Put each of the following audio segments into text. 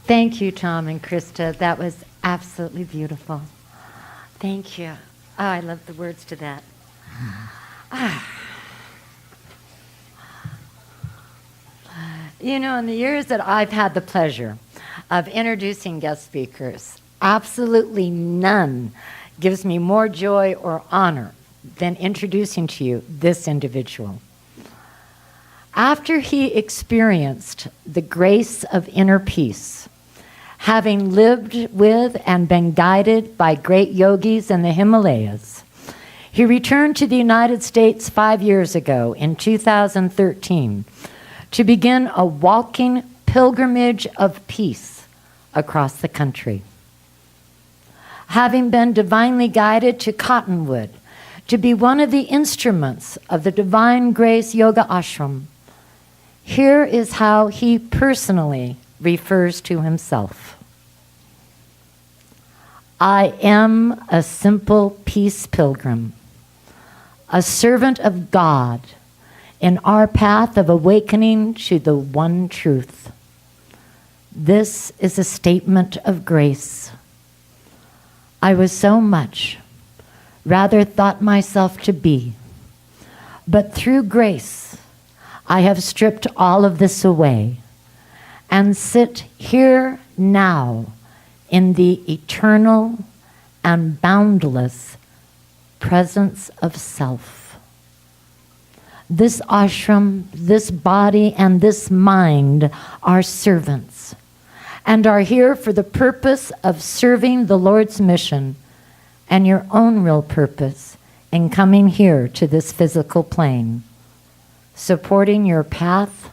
Thank you, Tom and Krista. That was absolutely beautiful. Thank you. Oh, I love the words to that. You know, in the years that I've had the pleasure of introducing guest speakers, absolutely none gives me more joy or honor than introducing to you this individual. After he experienced the grace of inner peace, having lived with and been guided by great yogis in the Himalayas, he returned to the United States 5 years ago in 2013 to begin a walking pilgrimage of peace across the country. Having been divinely guided to Cottonwood to be one of the instruments of the Divine Grace Yoga Ashram, here is how he personally refers to himself. I am a simple peace pilgrim, a servant of God in our path of awakening to the one truth. This is a statement of grace. I was so much rather thought myself to be, but through grace, I have stripped all of this away and sit here now in the eternal and boundless presence of self. This ashram, this body, and this mind are servants and are here for the purpose of serving the Lord's mission and your own real purpose in coming here to this physical plane, supporting your path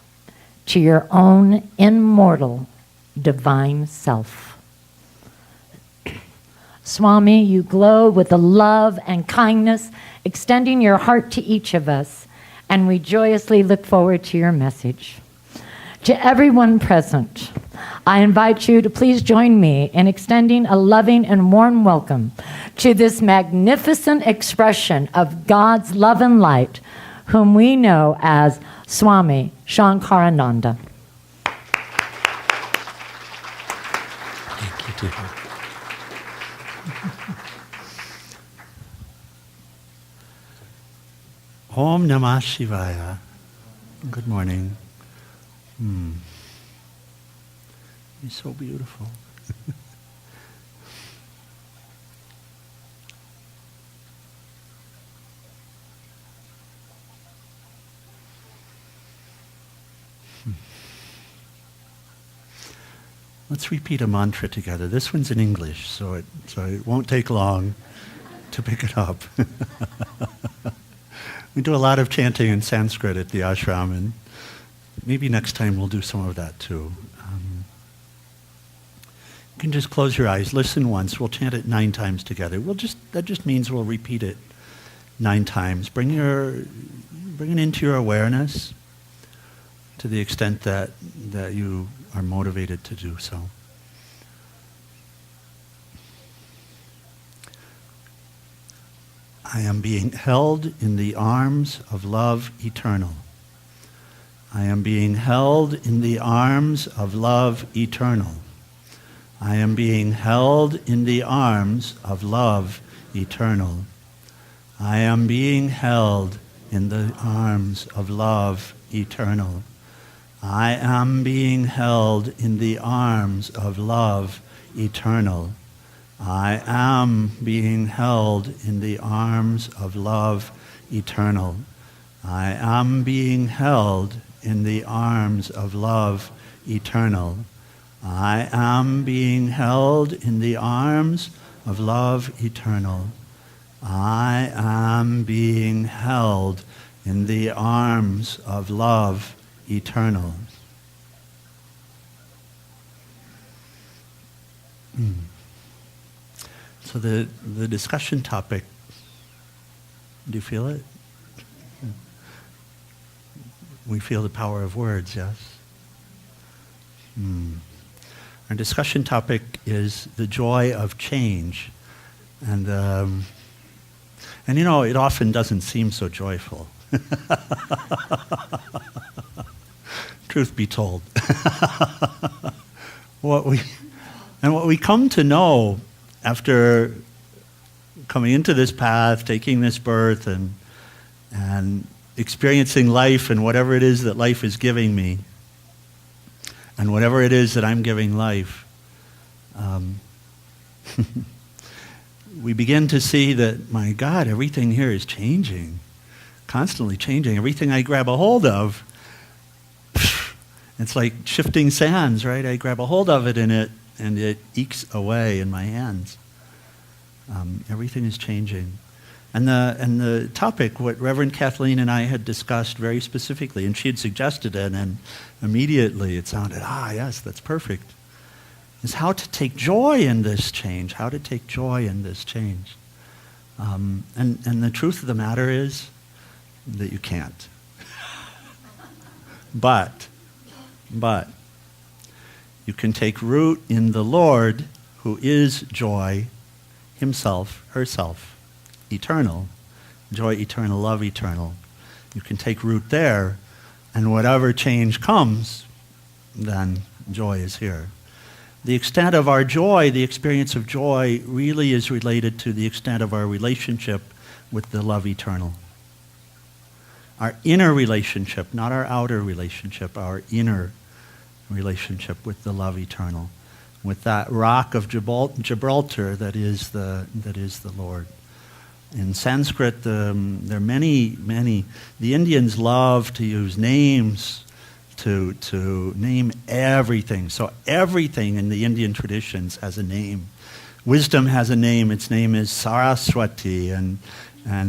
to your own immortal divine self. Swami, you glow with the love and kindness, extending your heart to each of us, and we joyously look forward to your message. To everyone present, I invite you to please join me in extending a loving and warm welcome to this magnificent expression of God's love and light, whom we know as Swami Sankarananda. Thank you, dear. Om Namah Shivaya. Good morning. You're so beautiful. Let's repeat a mantra together. This one's in English, so it won't take long to pick it up. We do a lot of chanting in Sanskrit at the ashram, and maybe next time we'll do some of that too. You can just close your eyes, listen once. We'll chant it 9 times together. That just means we'll repeat it 9 times. Bring it into your awareness to the extent that you are motivated to do so. I am being held in the arms of love eternal. I am being held in the arms of love eternal. I am being held in the arms of love eternal. I am being held in the arms of love eternal. I am being held in the arms of love eternal. I am being held in the arms of love eternal. I am being held in the arms of love eternal. I am being held in the arms of love eternal. I am being held in the arms of love eternal. So the discussion topic, do you feel it? We feel the power of words, yes? Our discussion topic is the joy of change. And you know, it often doesn't seem so joyful. Truth be told. what we come to know after coming into this path, taking this birth, and experiencing life and whatever it is that life is giving me, and whatever it is that I'm giving life, we begin to see that, my God, everything here is changing, constantly changing. Everything I grab a hold of, it's like shifting sands, right? I grab a hold of it and it ekes away in my hands. Everything is changing. And the topic, what Reverend Kathleen and I had discussed very specifically, and she had suggested it, and immediately it sounded, yes, that's perfect, is how to take joy in this change, how to take joy in this change. And the truth of the matter is that you can't. But you can take root in the Lord, who is joy, himself, herself, eternal, joy eternal, love eternal. You can take root there, and whatever change comes, then joy is here. The extent of our joy, the experience of joy, really is related to the extent of our relationship with the love eternal. Our inner relationship, not our outer relationship, our inner relationship with the love eternal, with that rock of Gibraltar that is the Lord. In Sanskrit, there are many. The Indians love to use names to name everything. So everything in the Indian traditions has a name. Wisdom has a name. Its name is Saraswati, and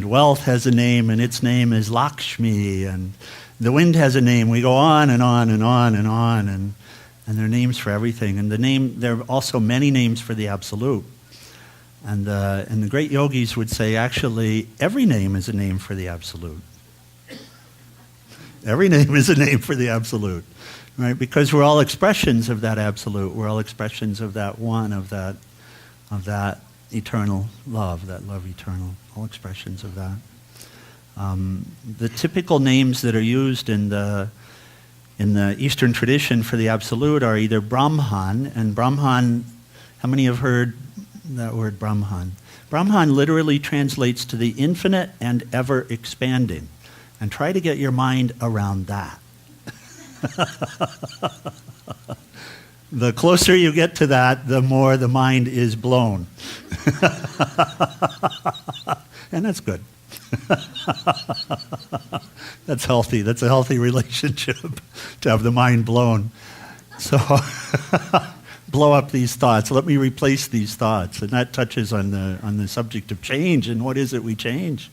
wealth has a name, and its name is Lakshmi, and the wind has a name. We go on and on and on and on, and there are names for everything. And there are also many names for the Absolute. And the great yogis would say, actually, every name is a name for the Absolute. Every name is a name for the Absolute, right? Because we're all expressions of that Absolute. We're all expressions of that one, of that eternal love, that love eternal. All expressions of that. The typical names that are used in the Eastern tradition for the Absolute are either Brahman, and Brahman, how many have heard that word Brahman? Brahman literally translates to the infinite and ever expanding. And try to get your mind around that. The closer you get to that, the more the mind is blown. And that's good. That's healthy. That's a healthy relationship, to have the mind blown. So blow up these thoughts. Let me replace these thoughts. And that touches on the subject of change. And what is it we change?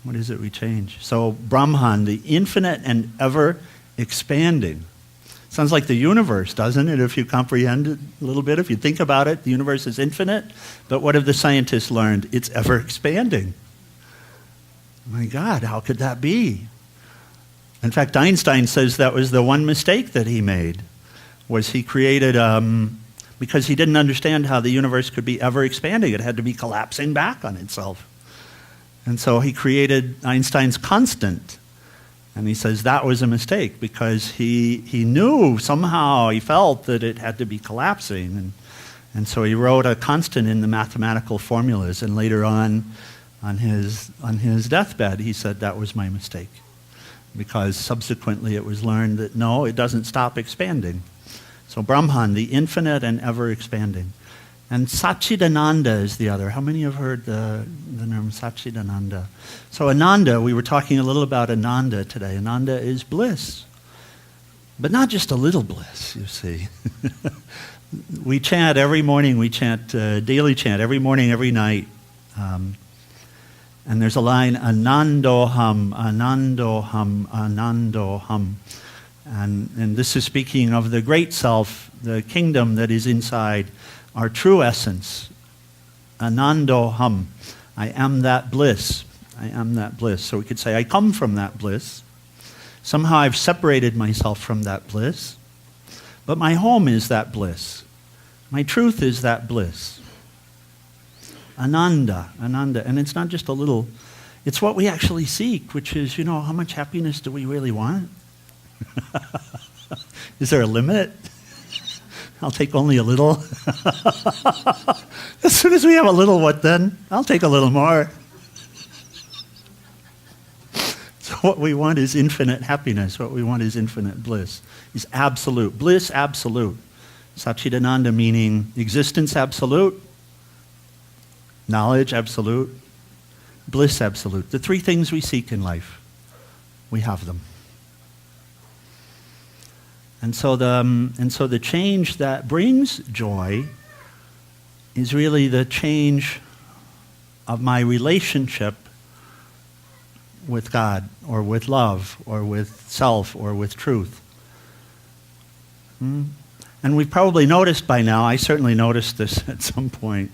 What is it we change? So Brahman, the infinite and ever expanding. Sounds like the universe, doesn't it? If you comprehend it a little bit, if you think about it, the universe is infinite. But what have the scientists learned? It's ever expanding. My God, how could that be? In fact, Einstein says that was the one mistake that he made, was he created, because he didn't understand how the universe could be ever expanding. It had to be collapsing back on itself. And so he created Einstein's constant. And he says that was a mistake because he knew somehow, he felt that it had to be collapsing. And so he wrote a constant in the mathematical formulas. And later on his deathbed, he said that was my mistake. Because subsequently it was learned that no, it doesn't stop expanding. So Brahman, the infinite and ever expanding. And Satchidananda is the other. How many have heard the name Satchidananda? So Ananda, we were talking a little about Ananda today. Ananda is bliss. But not just a little bliss, you see. We chant every morning, daily chant, every morning, every night. And there's a line, Anandoham, Anandoham, Anandoham. And this is speaking of the great self, the kingdom that is inside our true essence. Anandoham. I am that bliss. I am that bliss. So we could say, I come from that bliss. Somehow I've separated myself from that bliss. But my home is that bliss. My truth is that bliss. Ananda. And it's not just a little, it's what we actually seek, which is, how much happiness do we really want? Is there a limit? I'll take only a little. As soon as we have a little, what then? I'll take a little more. So what we want is infinite happiness. What we want is infinite bliss. Is absolute. Bliss absolute. Satchidananda meaning existence absolute, knowledge absolute, bliss absolute. The three things we seek in life, we have them. And so the change that brings joy is really the change of my relationship with God, or with love, or with self, or with truth. And we've probably noticed by now, I certainly noticed this at some point,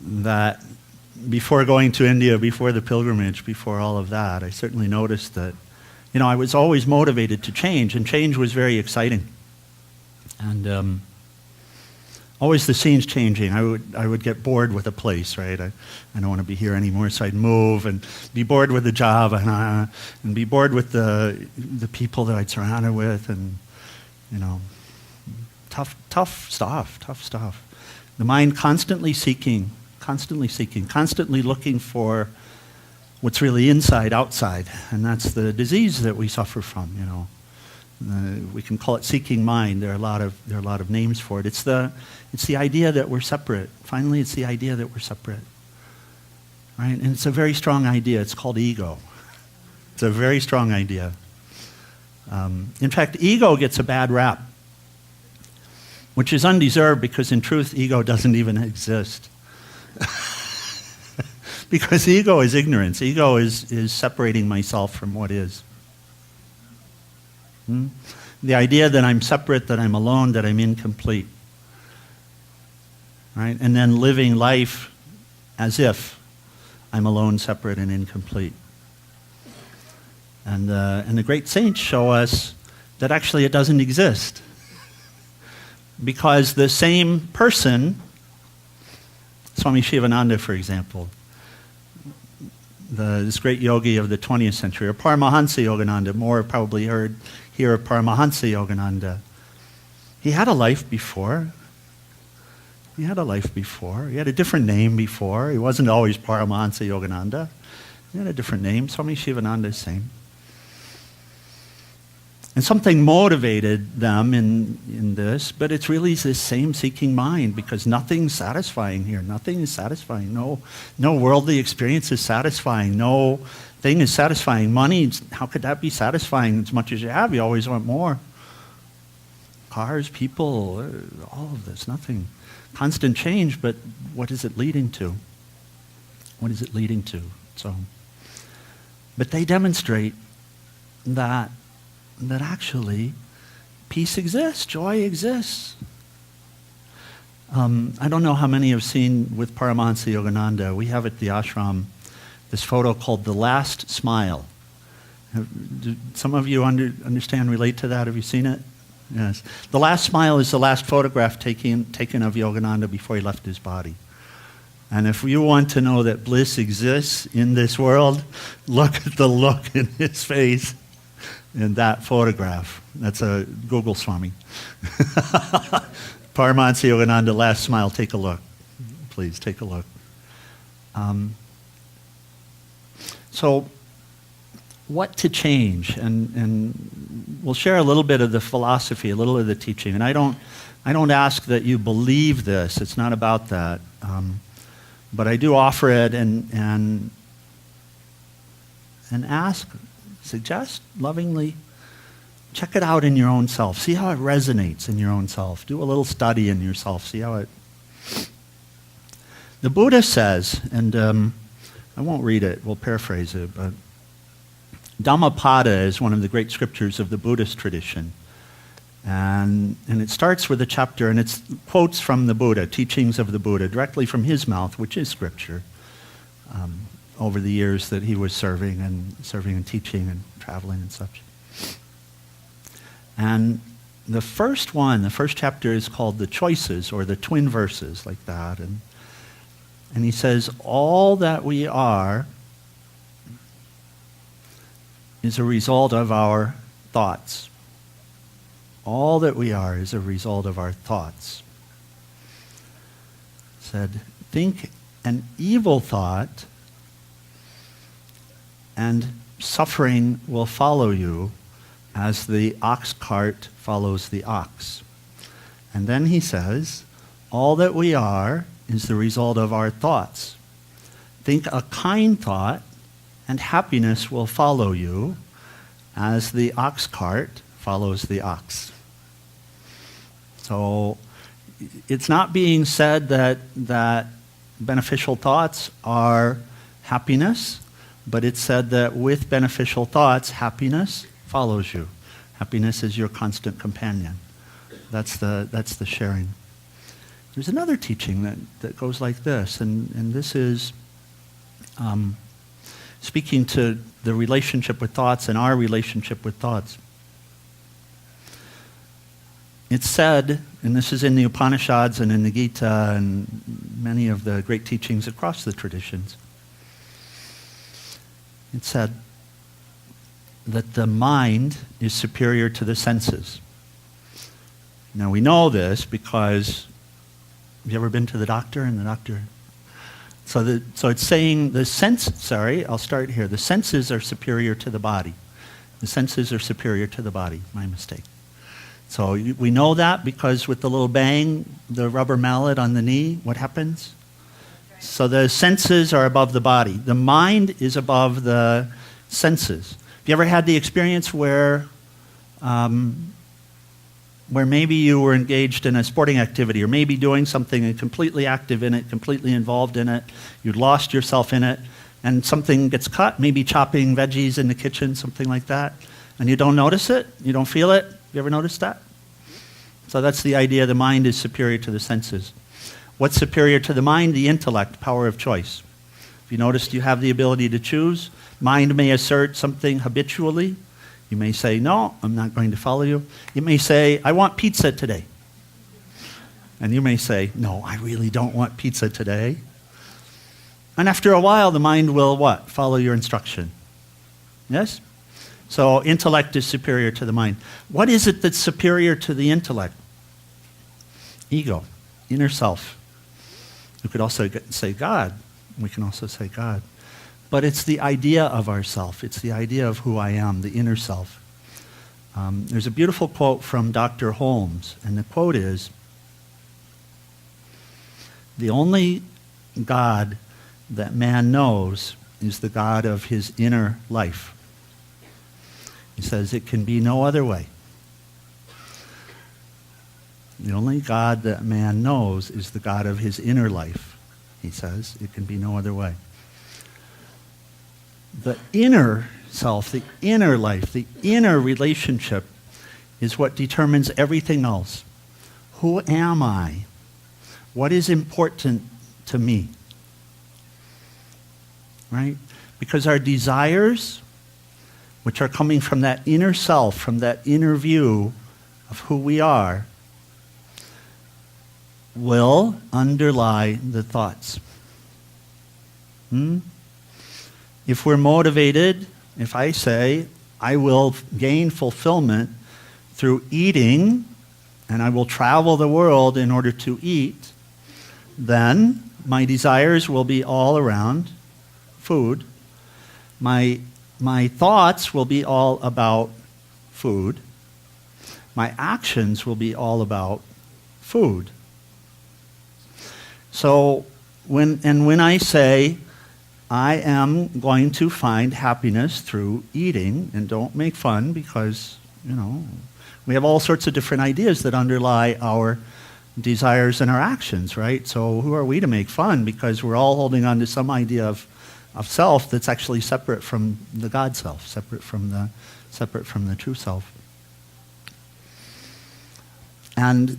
that before going to India, before the pilgrimage, before all of that, I certainly noticed that, I was always motivated to change, and change was very exciting. And always the scenes changing. I would get bored with a place, right? I don't want to be here anymore, so I'd move and be bored with the job and be bored with the people that I'd surrounded with, and tough stuff. The mind constantly seeking, constantly looking for what's really inside, outside, and that's the disease that we suffer from. We can call it seeking mind. There are a lot of names for it. It's the idea that we're separate. Finally, it's the idea that we're separate, right? And it's a very strong idea. It's called ego. It's a very strong idea. In fact, ego gets a bad rap, which is undeserved, because in truth, ego doesn't even exist. Because ego is ignorance. Ego is separating myself from what is. The idea that I'm separate, that I'm alone, that I'm incomplete. Right? And then living life as if I'm alone, separate, and incomplete. And the great saints show us that actually it doesn't exist. Because the same person, Swami Shivananda, for example, this great yogi of the 20th century, or Paramahansa Yogananda, more probably heard here of Paramahansa Yogananda. He had a life before. He had a different name before. He wasn't always Paramahansa Yogananda. He had a different name. Swami Shivananda is the same. And something motivated them in this, but it's really this same seeking mind, because nothing's satisfying here. Nothing is satisfying. No worldly experience is satisfying. No thing is satisfying. Money, how could that be satisfying? As much as you have, you always want more. Cars, people, all of this, nothing. Constant change, but what is it leading to? What is it leading to? But they demonstrate that actually peace exists, joy exists. I don't know how many have seen with Paramahansa Yogananda. We have at the ashram this photo called The Last Smile. Do some of you understand, relate to that? Have you seen it? Yes. The Last Smile is the last photograph taken of Yogananda before he left his body. And if you want to know that bliss exists in this world, look at the look in his face in that photograph. That's a Google Swami. Paramahansa Yogananda, Last Smile. Take a look. Please, take a look. So, what to change? And we'll share a little bit of the philosophy, a little of the teaching. And I don't ask that you believe this. It's not about that. But I do offer it and ask, suggest lovingly, check it out in your own self. See how it resonates in your own self. Do a little study in yourself. See how it... The Buddha says, and I won't read it, we'll paraphrase it, but Dhammapada is one of the great scriptures of the Buddhist tradition. And it starts with a chapter, and it's quotes from the Buddha, teachings of the Buddha, directly from his mouth, which is scripture, over the years that he was serving and teaching and traveling and such. And the first chapter is called The Choices, or the Twin Verses, like that. And he says, all that we are is a result of our thoughts. all that we are is a result of our thoughts. It said, think an evil thought and suffering will follow you as the ox cart follows the ox. And then he says, all that we are is the result of our thoughts. Think a kind thought and happiness will follow you as the ox cart follows the ox. So it's not being said that beneficial thoughts are happiness, but it's said that with beneficial thoughts, happiness follows you. Happiness is your constant companion. That's the sharing. There's another teaching that goes like this, and this is speaking to the relationship with thoughts and our relationship with thoughts. It's said, and this is in the Upanishads and in the Gita and many of the great teachings across the traditions, it's said that the mind is superior to the senses. Now we know this because, have you ever been to the doctor and the doctor? So it's saying the I'll start here. The senses are superior to the body. The senses are superior to the body. My mistake. So we know that because with the little bang, the rubber mallet on the knee, what happens? So the senses are above the body. The mind is above the senses. Have you ever had the experience where maybe you were engaged in a sporting activity or maybe doing something and completely active in it, completely involved in it, you'd lost yourself in it, and something gets cut, maybe chopping veggies in the kitchen, something like that, and you don't notice it, you don't feel it? You ever noticed that? So that's the idea, the mind is superior to the senses. What's superior to the mind? The intellect, power of choice. If you noticed you have the ability to choose, mind may assert something habitually. You may say, no, I'm not going to follow you. You may say, I want pizza today. And you may say, no, I really don't want pizza today. And after a while, the mind will what? Follow your instruction. Yes? So intellect is superior to the mind. What is it that's superior to the intellect? Ego, inner self. We could also say God. We can also say God. But it's the idea of ourself. It's the idea of who I am, the inner self. There's a beautiful quote from Dr. Holmes, and the quote is, the only God that man knows is the God of his inner life. He says it can be no other way. The only God that man knows is the God of his inner life. He says it can be no other way. The inner self, the inner life, the inner relationship is what determines everything else. Who am I? What is important to me? Right? Because our desires, which are coming from that inner self, from that inner view of who we are, will underlie the thoughts. If we're motivated, if I say, I will gain fulfillment through eating, and I will travel the world in order to eat, then my desires will be all around food. My thoughts will be all about food. My actions will be all about food. So when I say, I am going to find happiness through eating, and don't make fun because, we have all sorts of different ideas that underlie our desires and our actions, right? So who are we to make fun? Because we're all holding on to some idea of self that's actually separate from the God self, separate from the true self. And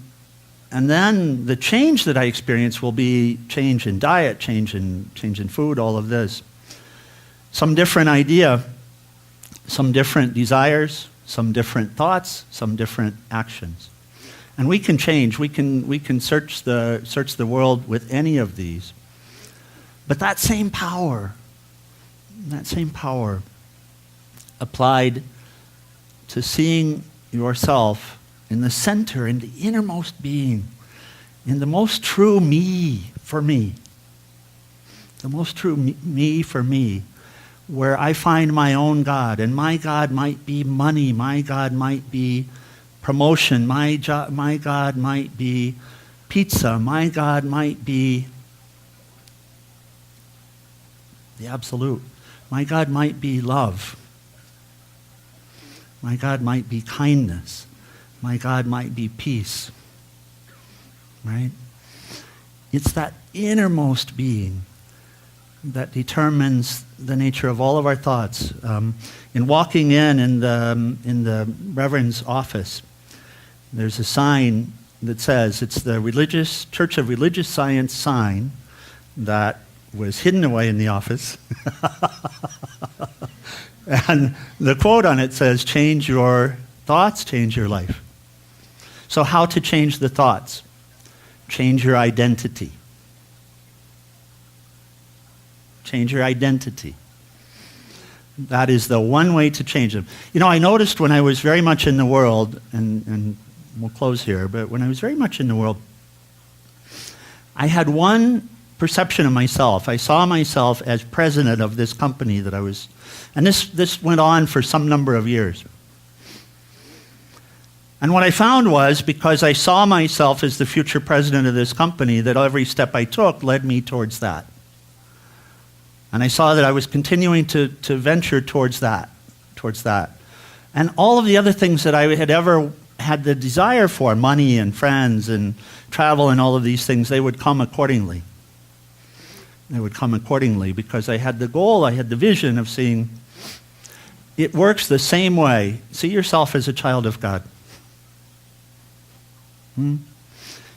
then the change that I experience will be change in diet, change in food, all of this. Some different idea, some different desires, some different thoughts, some different actions. And we can change. We can search the world with any of these. But that same power applied to seeing yourself in the center, in the innermost being, in the most true me for me. The most true me for me, where I find my own God. And my God might be money. My God might be promotion. My God might be pizza. My God might be the absolute. My God might be love. My God might be kindness. My God might be peace. Right? It's that innermost being that determines the nature of all of our thoughts. In walking in the Reverend's office, there's a sign that says, it's the Religious Church of Religious Science sign that was hidden away in the office. And the quote on it says, change your thoughts, change your life. So how to change the thoughts? Change your identity. Change your identity. That is the one way to change them. You know, I noticed when I was very much in the world, and we'll close here, but when I was very much in the world, I had one perception of myself. I saw myself as president of this company that I was, and this went on for some number of years. And what I found was, because I saw myself as the future president of this company, that every step I took led me towards that. And I saw that I was continuing to venture towards that. And all of the other things that I had ever had the desire for, money and friends and travel and all of these things, they would come accordingly. They would come accordingly because I had the goal, I had the vision of seeing it works the same way. See yourself as a child of God.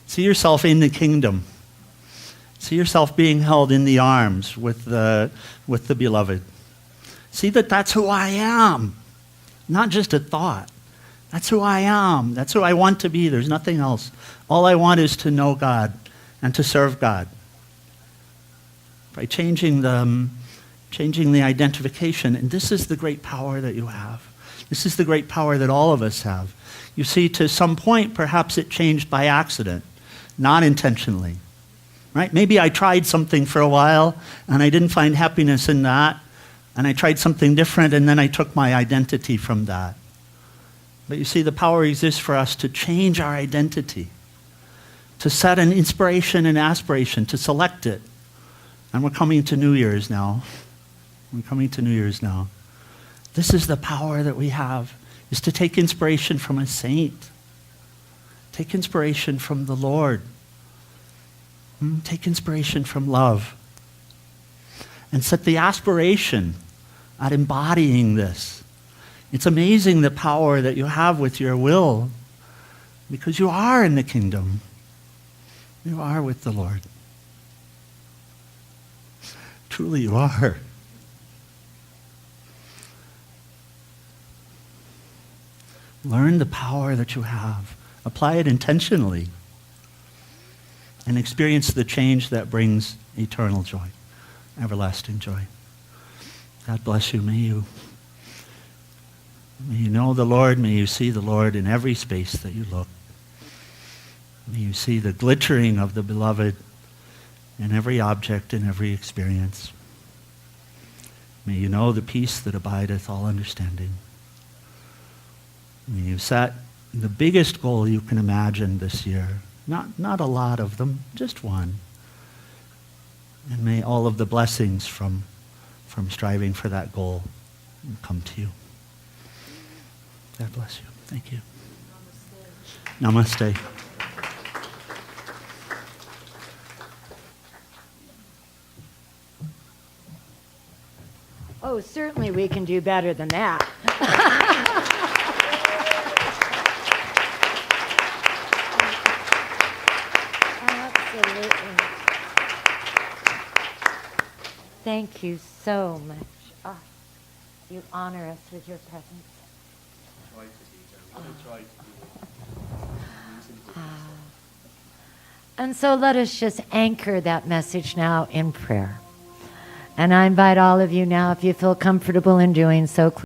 See yourself in the kingdom. See yourself being held in the arms with the beloved. See that that's who I am, not just a thought. That's who I am. That's who I want to be. There's nothing else. All I want is to know God and to serve God. By changing the identification, and this is the great power that you have. This is the great power that all of us have. You see, to some point, perhaps it changed by accident, not intentionally. Right? Maybe I tried something for a while, and I didn't find happiness in that, and I tried something different, and then I took my identity from that. But you see, the power exists for us to change our identity, to set an inspiration and aspiration, to select it. And we're coming to New Year's now. We're coming to New Year's now. This is the power that we have, is to take inspiration from a saint. Take inspiration from the Lord. Take inspiration from love. And set the aspiration at embodying this. It's amazing the power that you have with your will, because you are in the kingdom. You are with the Lord. Truly you are. Learn the power that you have. Apply it intentionally. And experience the change that brings eternal joy, everlasting joy. God bless you. May you know the Lord. May you see the Lord in every space that you look. May you see the glittering of the beloved in every object, in every experience. May you know the peace that abideth all understanding. May you set the biggest goal you can imagine this year. Not a lot of them, just one. And may all of the blessings from striving for that goal come to you. God bless you. Thank you. Namaste. Namaste. Oh, certainly we can do better than that. Absolutely. Thank you so much. Oh, you honor us with your presence. And so let us just anchor that message now in prayer. And I invite all of you now, if you feel comfortable in doing so,